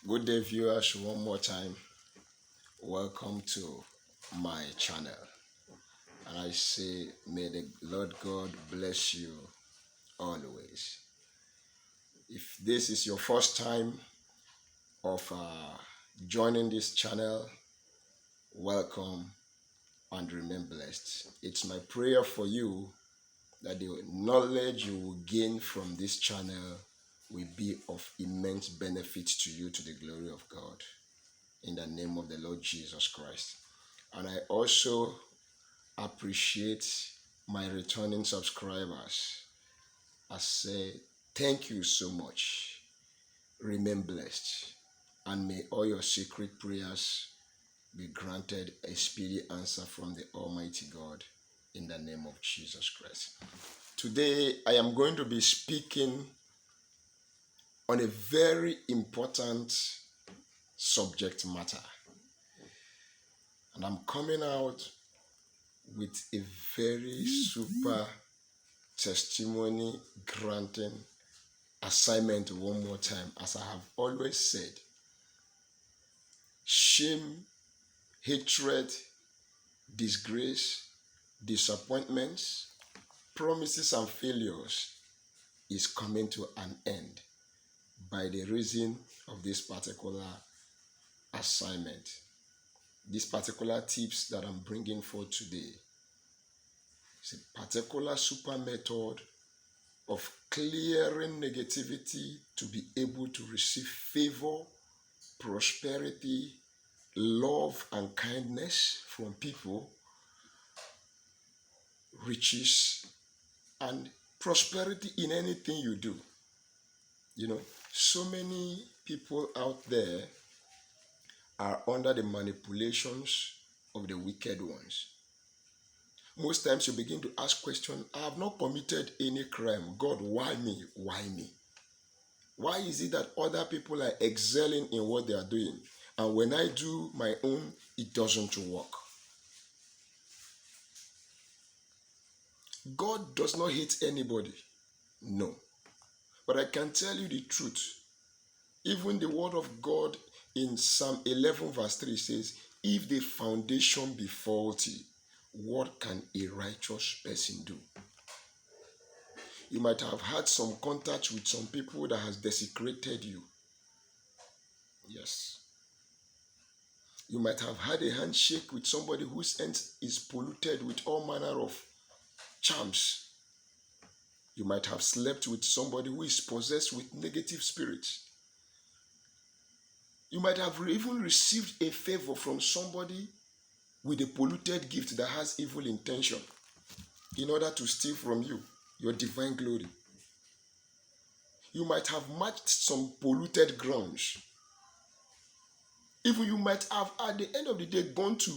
Good day, viewers. One more time, welcome to my channel. And I say, may the Lord God bless you always. If this is your first time of joining this channel, welcome and remain blessed. It's my prayer for you that the knowledge you will gain from this channel will be of immense benefit to you, to the glory of God, in the name of the Lord Jesus Christ. And I also appreciate my returning subscribers. I say thank you so much. Remain blessed, and may all your secret prayers be granted a speedy answer from the Almighty God, in the name of Jesus Christ. Today I am going to be speaking on a very important subject matter, and I'm coming out with a very super testimony granting assignment one more time. As I have always said, shame, hatred, disgrace, disappointments, promises and failures is coming to an end by the reason of this particular assignment. These particular tips that I'm bringing for today is a particular super method of clearing negativity to be able to receive favor, prosperity, love and kindness from people, riches and prosperity in anything you do. So many people out there are under the manipulations of the wicked ones. Most times you begin to ask questions, I have not committed any crime. God, why me? Why me? Why is it that other people are excelling in what they are doing, and when I do my own, it doesn't work? God does not hate anybody. No. But I can tell you the truth. Even the word of God in Psalm 11 verse 3 says, if the foundation be faulty, what can a righteous person do? You might have had some contact with some people that has desecrated you. Yes. You might have had a handshake with somebody whose end is polluted with all manner of charms. You might have slept with somebody who is possessed with negative spirits. You might have even received a favor from somebody with a polluted gift that has evil intention in order to steal from you your divine glory. You might have matched some polluted grounds. Even you might have, at the end of the day, gone to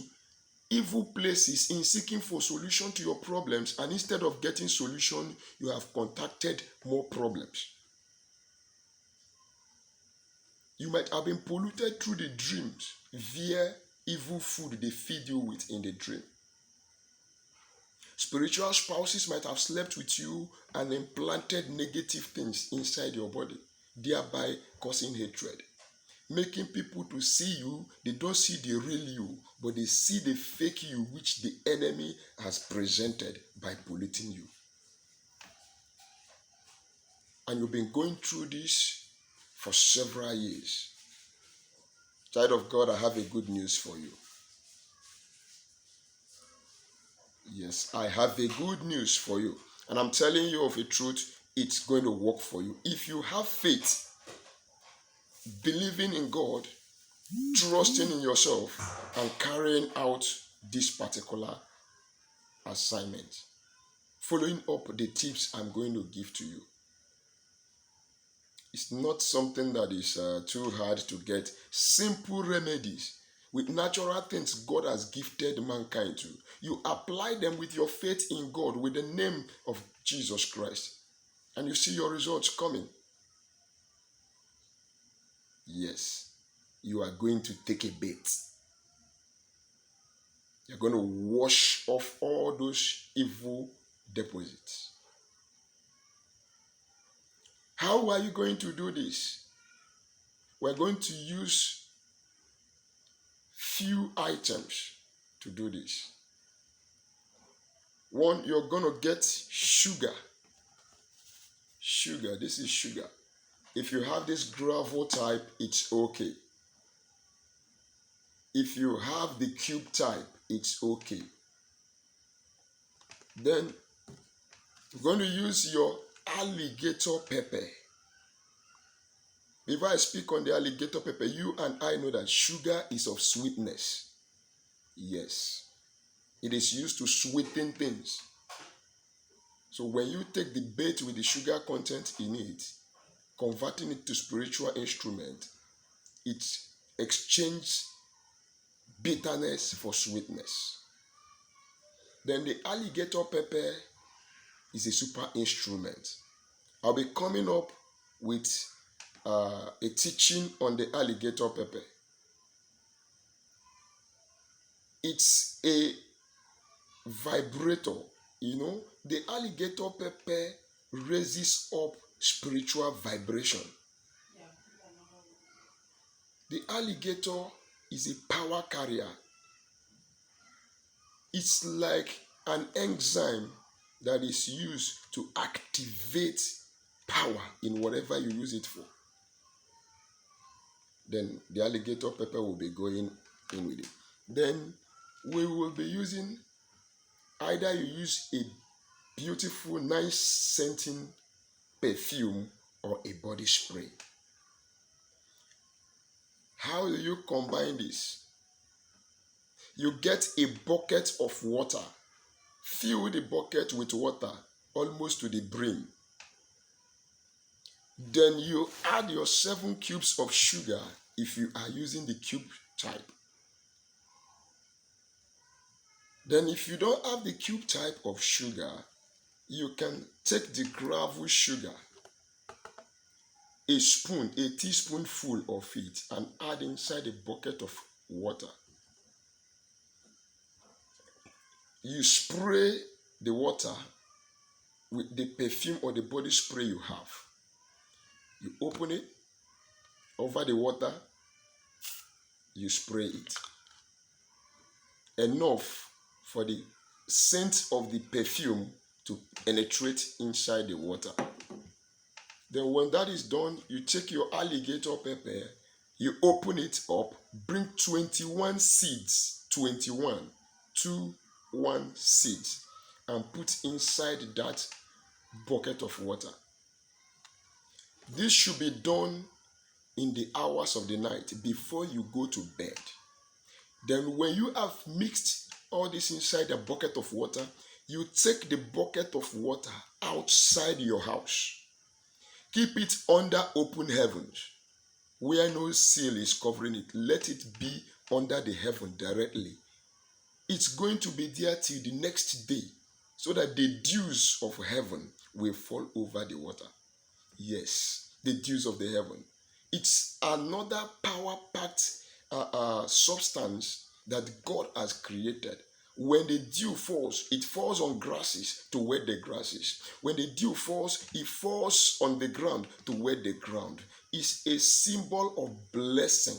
evil places in seeking for solution to your problems, and instead of getting solution, you have contacted more problems. You might have been polluted through the dreams via evil food they feed you with in the dream. Spiritual spouses might have slept with you and implanted negative things inside your body, thereby causing hatred, making people to see you. They don't see the real you, but they see the fake you which the enemy has presented by polluting you. And you've been going through this for several years. Child of God, I have a good news for you. Yes, I have a good news for you. And I'm telling you of a truth, it's going to work for you. If you have faith, believing in God, trusting in yourself, and carrying out this particular assignment, following up the tips I'm going to give to you. It's not something that is too hard to get. Simple remedies with natural things God has gifted mankind to. You apply them with your faith in God, with the name of Jesus Christ, and you see your results coming. Yes, you are going to take a bath. You're going to wash off all those evil deposits. How are you going to do this? We're going to use few items to do this. One, you're going to get sugar. Sugar, this is sugar. If you have this gravel type, it's okay. If you have the cube type, it's okay. Then you're going to use your alligator pepper. Before I speak on the alligator pepper, you and I know that sugar is of sweetness. Yes. It is used to sweeten things. So when you take the bait with the sugar content in it, converting it to spiritual instrument, it exchanges bitterness for sweetness. Then the alligator pepper is a super instrument. I'll be coming up with a teaching on the alligator pepper. It's a vibrator. The alligator pepper raises up spiritual vibration. The alligator is a power carrier. It's like an enzyme that is used to activate power in whatever you use it for. Then the alligator pepper will be going in with it. Then we will be using, either you use a beautiful, nice scenting perfume or a body spray. How do you combine this? You get a bucket of water. Fill the bucket with water almost to the brim. Then you add your 7 cubes of sugar if you are using the cube type. Then if you don't have the cube type of sugar, you can take the gravel sugar, a teaspoonful of it, and add inside a bucket of water. You spray the water with the perfume or the body spray you have. You open it over the water, you spray it. Enough for the scent of the perfume to penetrate inside the water. Then when that is done, you take your alligator pepper, you open it up, bring 21 seeds, 21 seeds, and put inside that bucket of water. This should be done in the hours of the night before you go to bed. Then when you have mixed all this inside a bucket of water, you take the bucket of water outside your house. Keep it under open heavens, where no seal is covering it. Let it be under the heaven directly. It's going to be there till the next day, so that the dews of heaven will fall over the water. Yes, the dews of the heaven. It's another power-packed substance that God has created. When the dew falls, it falls on grasses to wet the grasses. When the dew falls, it falls on the ground to wet the ground. It's a symbol of blessing.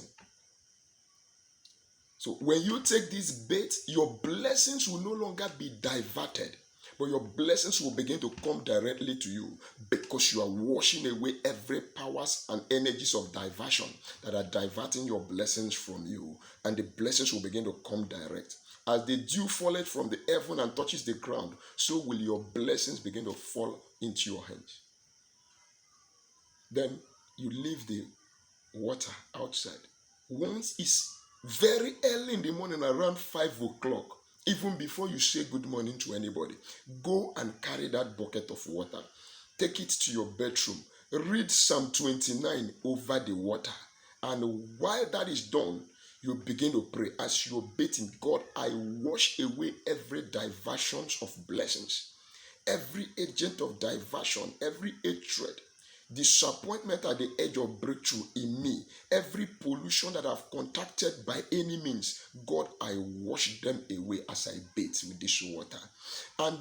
So when you take this bait, your blessings will no longer be diverted, but your blessings will begin to come directly to you, because you are washing away every powers and energies of diversion that are diverting your blessings from you, and the blessings will begin to come direct. As the dew falleth from the heaven and touches the ground, so will your blessings begin to fall into your hands. Then you leave the water outside. Once it's very early in the morning, around 5 o'clock, even before you say good morning to anybody, go and carry that bucket of water. Take it to your bedroom. Read Psalm 29 over the water. And while that is done, you begin to pray. As you're baiting, God, I wash away every diversion of blessings, every agent of diversion, every hatred, disappointment at the edge of breakthrough in me, every pollution that I've contacted by any means. God, I wash them away as I bathe with this water. And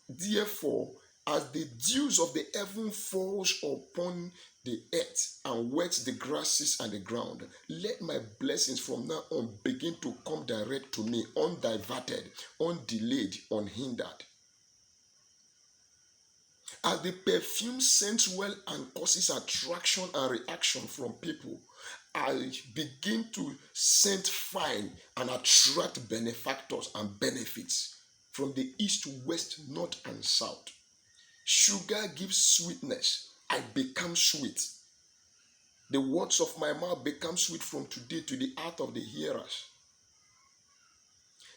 therefore, As the dews of the heaven falls upon the earth and wets the grasses and the ground, let my blessings from now on begin to come direct to me, undiverted, undelayed, unhindered. As the perfume scents well and causes attraction and reaction from people, I begin to scent fine and attract benefactors and benefits from the east, west, north, and south. Sugar gives sweetness. I become sweet. The words of my mouth become sweet from today to the heart of the hearers.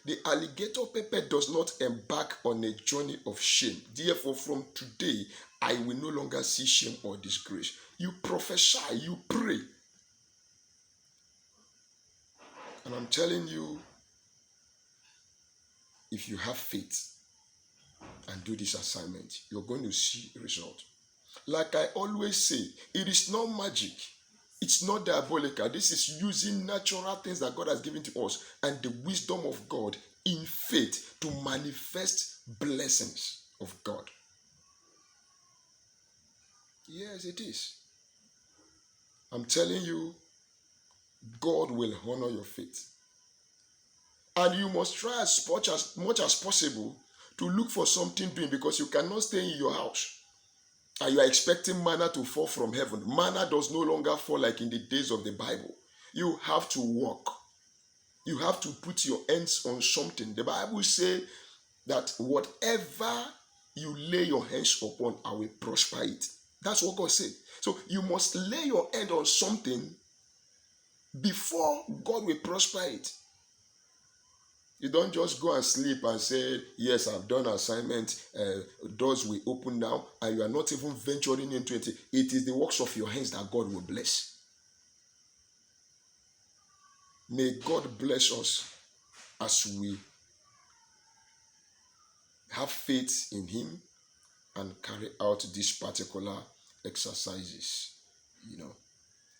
The alligator pepper does not embark on a journey of shame. Therefore, from today, I will no longer see shame or disgrace. You prophesy, you pray. And I'm telling you, if you have faith and do this assignment, you're going to see a result. Like I always say, it is not magic. It's not diabolical. This is using natural things that God has given to us and the wisdom of God in faith to manifest blessings of God. Yes, it is. I'm telling you, God will honor your faith. And you must try as much as possible to look for something doing, because you cannot stay in your house and you are expecting manna to fall from heaven. Manna does no longer fall like in the days of the Bible. You have to work. You have to put your hands on something. The Bible says that whatever you lay your hands upon, I will prosper it. That's what God said. So you must lay your hand on something before God will prosper it. You don't just go and sleep and say, yes, I've done assignment, doors will open now, and you are not even venturing into it. It is the works of your hands that God will bless. May God bless us as we have faith in Him and carry out these particular exercises.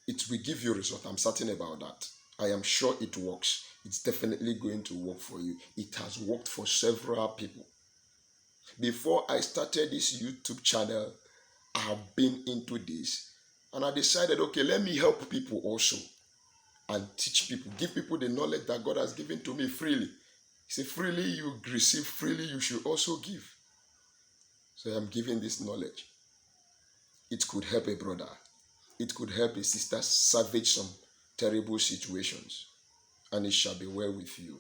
It will give you a result. I'm certain about that. I am sure it works. It's definitely going to work for you. It has worked for several people. Before I started this YouTube channel, I have been into this, and I decided, okay, let me help people also and teach people, give people the knowledge that God has given to me freely. He said, freely you receive, freely you should also give. So I'm giving this knowledge. It could help a brother. It could help a sister salvage some terrible situations. And it shall be well with you.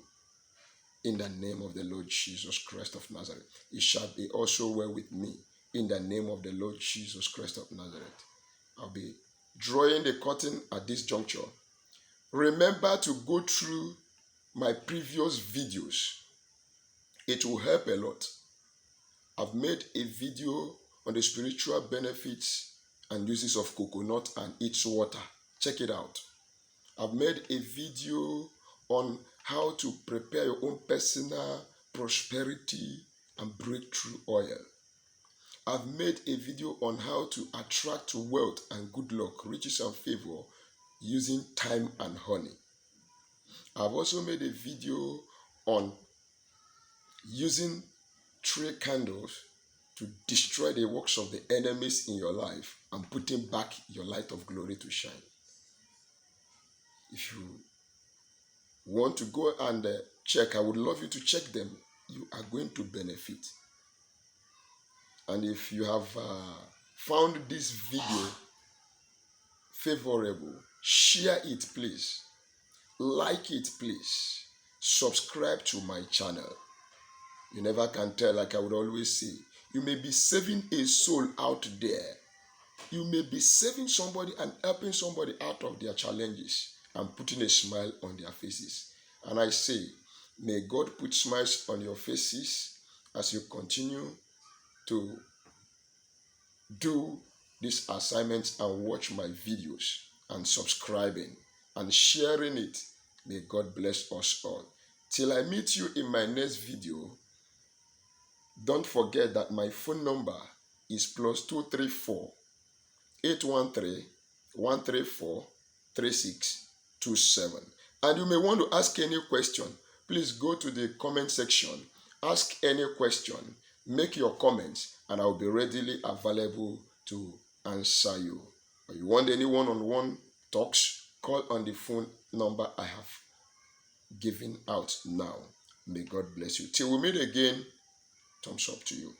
In the name of the Lord Jesus Christ of Nazareth. It shall be also well with me. In the name of the Lord Jesus Christ of Nazareth. I'll be drawing the curtain at this juncture. Remember to go through my previous videos. It will help a lot. I've made a video on the spiritual benefits and uses of coconut and its water. Check it out. I've made a video on how to prepare your own personal prosperity and breakthrough oil. I've made a video on how to attract wealth and good luck, riches and favor using thyme and honey. I've also made a video on using 3 candles to destroy the works of the enemies in your life and putting back your light of glory to shine. If you want to go and check, I would love you to check them. You are going to benefit. And if you have found this video favorable, share it please. Like it please. Subscribe to my channel. You never can tell, like I would always say. You may be saving a soul out there. You may be saving somebody and helping somebody out of their challenges and putting a smile on their faces. And I say, may God put smiles on your faces as you continue to do these assignments and watch my videos and subscribing and sharing it. May God bless us all. Till I meet you in my next video, don't forget that my phone number is +234 813 134 3627. And you may want to ask any question. Please go to the comment section, ask any question, make your comments, and I'll be readily available to answer you. If you want any one-on-one talks, call on the phone number I have given out now. May God bless you. Till we meet again, thumbs up to you.